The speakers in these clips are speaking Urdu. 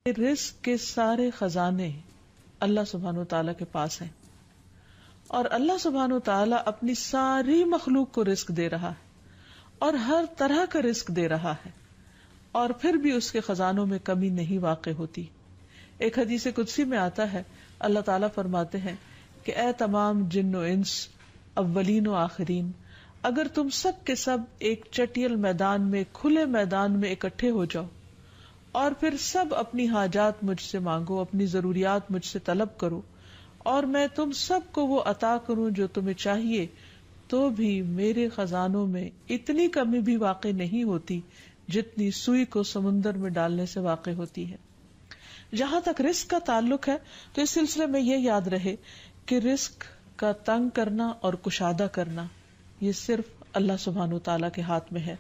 رزق کے سارے خزانے اللہ سبحانہ و تعالیٰ کے پاس ہیں، اور اللہ سبحانہ و تعالیٰ اپنی ساری مخلوق کو رزق دے رہا ہے اور ہر طرح کا رزق دے رہا ہے، اور پھر بھی اس کے خزانوں میں کمی نہیں واقع ہوتی. ایک حدیث قدسی میں آتا ہے، اللہ تعالیٰ فرماتے ہیں کہ اے تمام جن و انس، اولین و آخرین، اگر تم سب کے سب ایک چٹیل میدان میں، کھلے میدان میں اکٹھے ہو جاؤ اور پھر سب اپنی حاجات مجھ سے مانگو، اپنی ضروریات مجھ سے طلب کرو، اور میں تم سب کو وہ عطا کروں جو تمہیں چاہیے، تو بھی میرے خزانوں میں اتنی کمی بھی واقع نہیں ہوتی جتنی سوئی کو سمندر میں ڈالنے سے واقع ہوتی ہے. جہاں تک رزق کا تعلق ہے تو اس سلسلے میں یہ یاد رہے کہ رزق کا تنگ کرنا اور کشادہ کرنا یہ صرف اللہ سبحانہ وتعالیٰ کے ہاتھ میں ہے.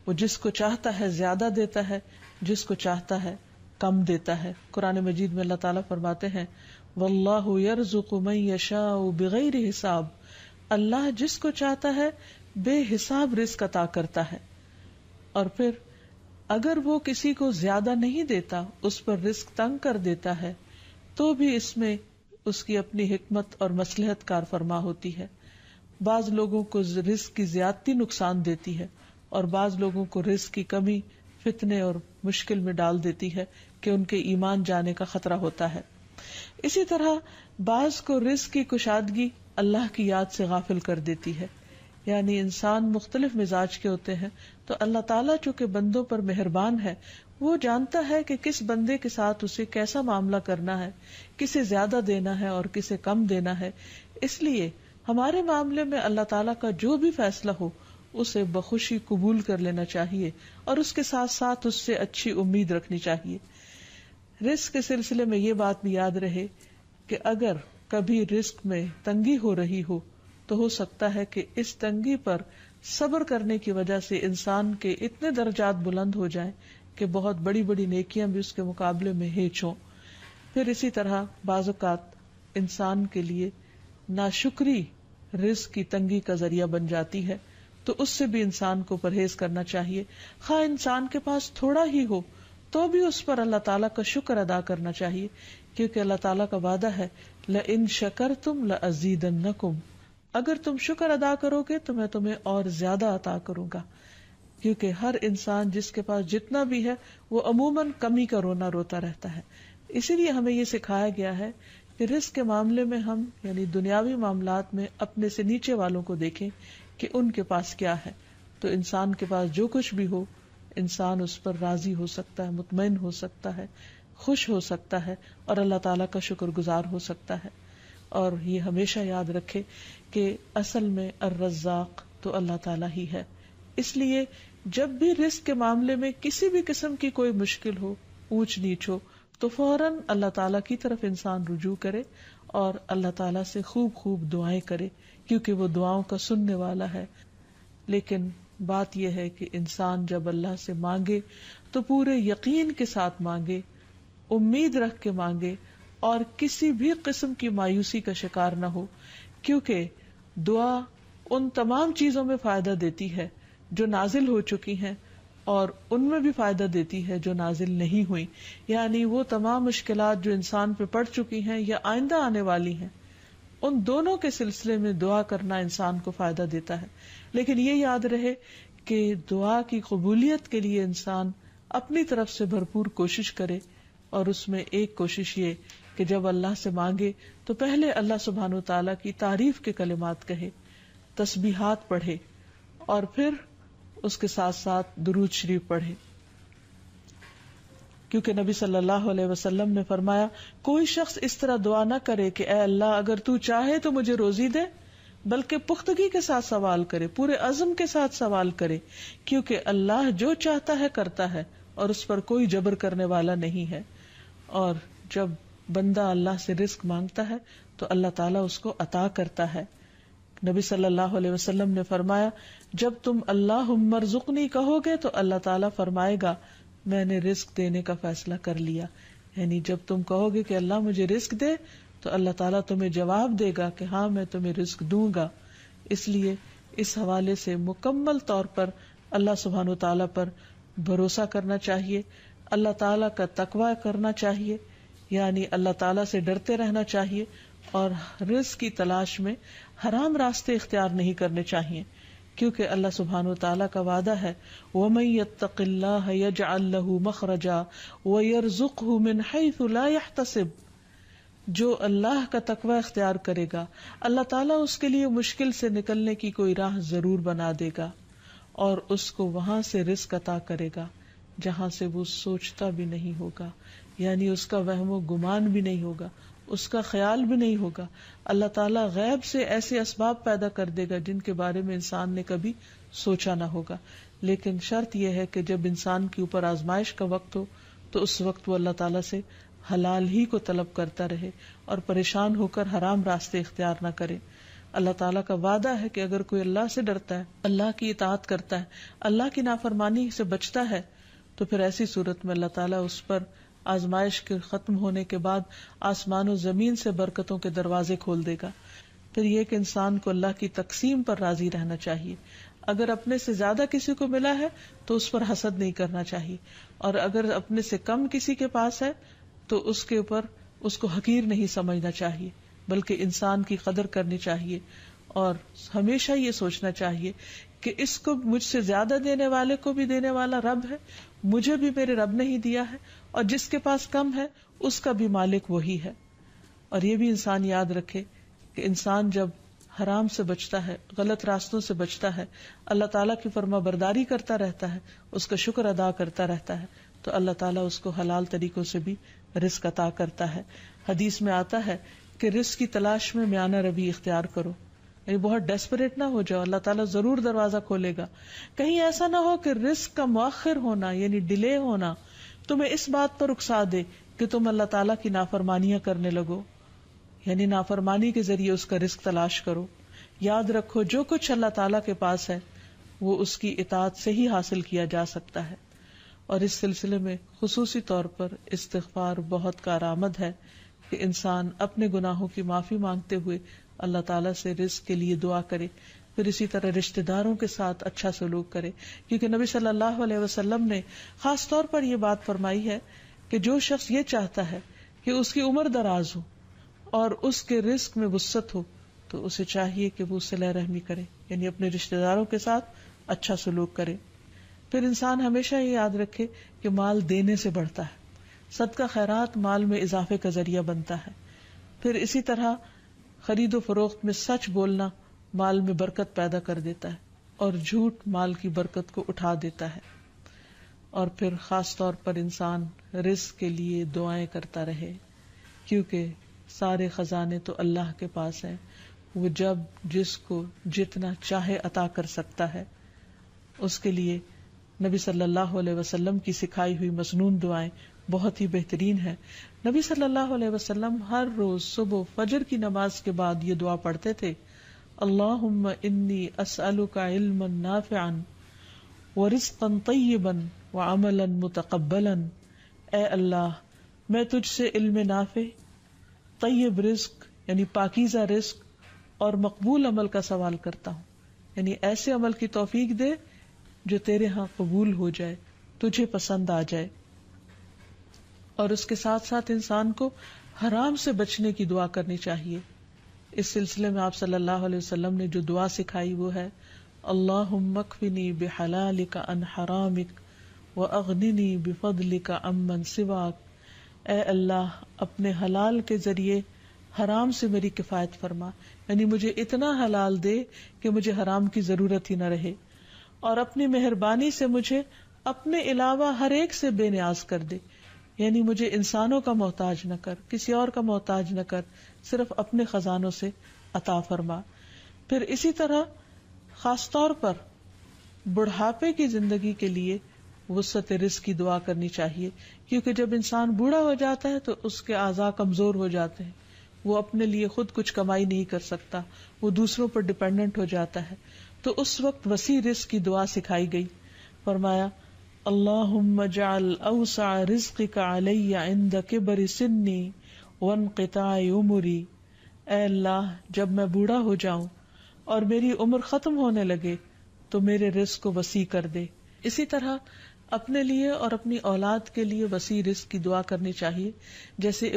وہ جس کو چاہتا ہے زیادہ دیتا ہے، جس کو چاہتا ہے کم دیتا ہے. قرآن مجید میں اللہ تعالیٰ فرماتے ہیں واللہ یرزق من یشاء بغیر حساب، اللہ جس کو چاہتا ہے بے حساب رزق عطا کرتا ہے. اور پھر اگر وہ کسی کو زیادہ نہیں دیتا، اس پر رزق تنگ کر دیتا ہے، تو بھی اس میں اس کی اپنی حکمت اور مصلحت کار فرما ہوتی ہے. بعض لوگوں کو رزق کی زیادتی نقصان دیتی ہے، اور بعض لوگوں کو رزق کی کمی فتنے اور مشکل میں ڈال دیتی ہے کہ ان کے ایمان جانے کا خطرہ ہوتا ہے. اسی طرح بعض کو رزق کی کشادگی اللہ کی یاد سے غافل کر دیتی ہے. یعنی انسان مختلف مزاج کے ہوتے ہیں، تو اللہ تعالیٰ چونکہ بندوں پر مہربان ہے، وہ جانتا ہے کہ کس بندے کے ساتھ اسے کیسا معاملہ کرنا ہے، کسے زیادہ دینا ہے اور کسے کم دینا ہے. اس لیے ہمارے معاملے میں اللہ تعالیٰ کا جو بھی فیصلہ ہو اسے بخوشی قبول کر لینا چاہیے، اور اس کے ساتھ ساتھ اس سے اچھی امید رکھنی چاہیے. رزق کے سلسلے میں یہ بات بھی یاد رہے کہ اگر کبھی رزق میں تنگی ہو رہی ہو تو ہو سکتا ہے کہ اس تنگی پر صبر کرنے کی وجہ سے انسان کے اتنے درجات بلند ہو جائیں کہ بہت بڑی بڑی نیکیاں بھی اس کے مقابلے میں ہیچ ہوں. پھر اسی طرح بعض اوقات انسان کے لیے ناشکری رزق کی تنگی کا ذریعہ بن جاتی ہے، تو اس سے بھی انسان کو پرہیز کرنا چاہیے. خواہ انسان کے پاس تھوڑا ہی ہو تو بھی اس پر اللہ تعالیٰ کا شکر ادا کرنا چاہیے، کیونکہ اللہ تعالیٰ کا وعدہ ہے لَإِن شَكَرْتُمْ لَأَزِيدَنَّكُمْ، اگر تم شکر ادا کرو گے تو میں تمہیں اور زیادہ عطا کروں گا. کیونکہ ہر انسان جس کے پاس جتنا بھی ہے وہ عموماً کمی کا رونا روتا رہتا ہے. اسی لیے ہمیں یہ سکھایا گیا ہے کہ رزق کے معاملے میں ہم یعنی دنیاوی معاملات میں اپنے سے نیچے والوں کو دیکھیں کہ ان کے پاس کیا ہے. تو انسان کے پاس جو کچھ بھی ہو، انسان اس پر راضی ہو سکتا ہے، مطمئن ہو سکتا ہے، خوش ہو سکتا ہے، اور اللہ تعالیٰ کا شکر گزار ہو سکتا ہے. اور یہ ہمیشہ یاد رکھے کہ اصل میں الرزاق تو اللہ تعالیٰ ہی ہے. اس لیے جب بھی رزق کے معاملے میں کسی بھی قسم کی کوئی مشکل ہو، اونچ نیچ ہو، تو فوراً اللہ تعالیٰ کی طرف انسان رجوع کرے اور اللہ تعالیٰ سے خوب خوب دعائیں کرے، کیونکہ وہ دعاؤں کا سننے والا ہے. لیکن بات یہ ہے کہ انسان جب اللہ سے مانگے تو پورے یقین کے ساتھ مانگے، امید رکھ کے مانگے، اور کسی بھی قسم کی مایوسی کا شکار نہ ہو، کیونکہ دعا ان تمام چیزوں میں فائدہ دیتی ہے جو نازل ہو چکی ہیں، اور ان میں بھی فائدہ دیتی ہے جو نازل نہیں ہوئی. یعنی وہ تمام مشکلات جو انسان پہ پڑ چکی ہیں یا آئندہ آنے والی ہیں، ان دونوں کے سلسلے میں دعا کرنا انسان کو فائدہ دیتا ہے. لیکن یہ یاد رہے کہ دعا کی قبولیت کے لیے انسان اپنی طرف سے بھرپور کوشش کرے، اور اس میں ایک کوشش یہ کہ جب اللہ سے مانگے تو پہلے اللہ سبحانہ و تعالیٰ کی تعریف کے کلمات کہے، تسبیحات پڑھے، اور پھر اس کے ساتھ ساتھ درود شریف پڑھے. کیونکہ نبی صلی اللہ علیہ وسلم نے فرمایا کوئی شخص اس طرح دعا نہ کرے کہ اے اللہ اگر تو چاہے تو مجھے روزی دے، بلکہ پختگی کے ساتھ سوال کرے، پورے عزم کے ساتھ سوال کرے، کیونکہ اللہ جو چاہتا ہے کرتا ہے اور اس پر کوئی جبر کرنے والا نہیں ہے. اور جب بندہ اللہ سے رزق مانگتا ہے تو اللہ تعالیٰ اس کو عطا کرتا ہے. نبی صلی اللہ علیہ وسلم نے فرمایا جب تم اللہم ارزقنی کہو گے تو اللہ تعالیٰ فرمائے گا میں نے رزق دینے کا فیصلہ کر لیا. یعنی جب تم کہو گے کہ اللہ مجھے رزق دے تو اللہ تعالیٰ تمہیں جواب دے گا کہ ہاں میں تمہیں رزق دوں گا. اس لیے اس حوالے سے مکمل طور پر اللہ سبحانہ و تعالیٰ پر بھروسہ کرنا چاہیے، اللہ تعالیٰ کا تقوی کرنا چاہیے، یعنی اللہ تعالیٰ سے ڈرتے رہنا چاہیے، اور رزق کی تلاش میں حرام راستے اختیار نہیں کرنے چاہیے، کیونکہ اللہ سبحانہ وتعالیٰ کا وعدہ ہے وَمَن يَتَّقِ اللَّهَ يَجْعَل لَّهُ مَخْرَجًا وَيَرْزُقْهُ مِنْ حَيْثُ لَا يَحْتَسِبُ، جو اللہ کا تقوی اختیار کرے گا اللہ تعالیٰ اس کے لیے مشکل سے نکلنے کی کوئی راہ ضرور بنا دے گا، اور اس کو وہاں سے رزق عطا کرے گا جہاں سے وہ سوچتا بھی نہیں ہوگا، یعنی اس کا وہم و گمان بھی نہیں ہوگا، اس کا خیال بھی نہیں ہوگا۔ اللہ تعالیٰ غیب سے ایسے اسباب پیدا کر دے گا جن کے بارے میں انسان نے کبھی سوچا نہ ہوگا، لیکن شرط یہ ہے کہ جب انسان کے اوپر آزمائش کا وقت ہو تو اس وقت وہ اللہ تعالیٰ سے حلال ہی کو طلب کرتا رہے اور پریشان ہو کر حرام راستے اختیار نہ کرے۔ اللہ تعالیٰ کا وعدہ ہے کہ اگر کوئی اللہ سے ڈرتا ہے، اللہ کی اطاعت کرتا ہے، اللہ کی نافرمانی سے بچتا ہے، تو پھر ایسی صورت میں اللہ تعالیٰ اس پر آزمائش کے ختم ہونے کے بعد آسمان و زمین سے برکتوں کے دروازے کھول دے گا۔ پھر یہ کہ انسان کو اللہ کی تقسیم پر راضی رہنا چاہیے، اگر اپنے سے زیادہ کسی کو ملا ہے تو اس پر حسد نہیں کرنا چاہیے، اور اگر اپنے سے کم کسی کے پاس ہے تو اس کے اوپر اس کو حقیر نہیں سمجھنا چاہیے، بلکہ انسان کی قدر کرنی چاہیے، اور ہمیشہ یہ سوچنا چاہیے کہ اس کو مجھ سے زیادہ دینے والے کو بھی دینے والا رب ہے، مجھے بھی میرے رب نے ہی دیا ہے، اور جس کے پاس کم ہے اس کا بھی مالک وہی ہے۔ اور یہ بھی انسان یاد رکھے کہ انسان جب حرام سے بچتا ہے، غلط راستوں سے بچتا ہے، اللہ تعالیٰ کی فرما برداری کرتا رہتا ہے، اس کا شکر ادا کرتا رہتا ہے، تو اللہ تعالیٰ اس کو حلال طریقوں سے بھی رزق عطا کرتا ہے۔ حدیث میں آتا ہے کہ رزق کی تلاش میں میانہ روی اختیار کرو، یعنی بہت ڈیسپریٹ نہ ہو جاؤ، اللہ تعالیٰ ضرور دروازہ کھولے گا۔ کہیں ایسا نہ ہو کہ رزق کا مؤخر ہونا یعنی ڈیلے ہونا تمہیں اس بات پر اکسا دے کہ تم اللہ تعالیٰ کی نافرمانیاں کرنے لگو، یعنی نافرمانی کے ذریعے اس کا رزق تلاش کرو۔ یاد رکھو جو کچھ اللہ تعالیٰ کے پاس ہے وہ اس کی اطاعت سے ہی حاصل کیا جا سکتا ہے، اور اس سلسلے میں خصوصی طور پر استغفار بہت کارآمد ہے کہ انسان اپنے گناہوں کی معافی مانگتے ہوئے اللہ تعالیٰ سے رزق کے لیے دعا کرے، پھر اسی طرح رشتہ داروں کے ساتھ اچھا سلوک کرے، کیونکہ نبی صلی اللہ علیہ وسلم نے خاص طور پر یہ بات فرمائی ہے کہ جو شخص یہ چاہتا ہے کہ اس کی عمر دراز ہو اور اس کے رزق میں وسعت ہو تو اسے چاہیے کہ وہ صلہ رحمی کرے، یعنی اپنے رشتہ داروں کے ساتھ اچھا سلوک کرے۔ پھر انسان ہمیشہ یہ یاد رکھے کہ مال دینے سے بڑھتا ہے، صدقہ خیرات مال میں اضافے کا ذریعہ بنتا ہے۔ پھر اسی طرح خرید و فروخت میں سچ بولنا مال میں برکت پیدا کر دیتا ہے، اور جھوٹ مال کی برکت کو اٹھا دیتا ہے۔ اور پھر خاص طور پر انسان رزق کے لیے دعائیں کرتا رہے، کیونکہ سارے خزانے تو اللہ کے پاس ہیں، وہ جب جس کو جتنا چاہے عطا کر سکتا ہے۔ اس کے لیے نبی صلی اللہ علیہ وسلم کی سکھائی ہوئی مسنون دعائیں بہت ہی بہترین ہیں۔ نبی صلی اللہ علیہ وسلم ہر روز صبح فجر کی نماز کے بعد یہ دعا پڑھتے تھے، اللہم انی اسألک علما نافعا ورزقا طیبا وعملا متقبلا، اے اللہ میں تجھ سے علم نافع، طیب رزق یعنی پاکیزہ رزق اور مقبول عمل کا سوال کرتا ہوں، یعنی ایسے عمل کی توفیق دے جو تیرے ہاں قبول ہو جائے، تجھے پسند آ جائے۔ اور اس کے ساتھ ساتھ انسان کو حرام سے بچنے کی دعا کرنی چاہیے۔ اس سلسلے میں آپ صلی اللہ علیہ وسلم نے جو دعا سکھائی وہ ہے اللہم اکفنی بحلالک عن حرامک واغننی بفضلک عمن سواک، اے اللہ اپنے حلال کے ذریعے حرام سے میری کفایت فرما، یعنی مجھے اتنا حلال دے کہ مجھے حرام کی ضرورت ہی نہ رہے، اور اپنی مہربانی سے مجھے اپنے علاوہ ہر ایک سے بے نیاز کر دے، یعنی مجھے انسانوں کا محتاج نہ کر، کسی اور کا محتاج نہ کر، صرف اپنے خزانوں سے عطا فرما۔ پھر اسی طرح خاص طور پر بڑھاپے کی زندگی کے لیے وسعت رزق کی دعا کرنی چاہیے، کیونکہ جب انسان بوڑھا ہو جاتا ہے تو اس کے اعضاء کمزور ہو جاتے ہیں، وہ اپنے لیے خود کچھ کمائی نہیں کر سکتا، وہ دوسروں پر ڈیپینڈنٹ ہو جاتا ہے، تو اس وقت وسیع رزق کی دعا سکھائی گئی۔ فرمایا اللہم اجعل اوسع رزقک علی عند کبر سنی وانقطاع عمری، اے اللہ جب میں بوڑھا ہو جاؤں اور میری عمر ختم ہونے لگے تو میرے رزق کو وسیع کر دے۔ اسی طرح اپنے لیے اور اپنی اولاد کے لیے وسیع رزق کی دعا کرنی چاہیے، جیسے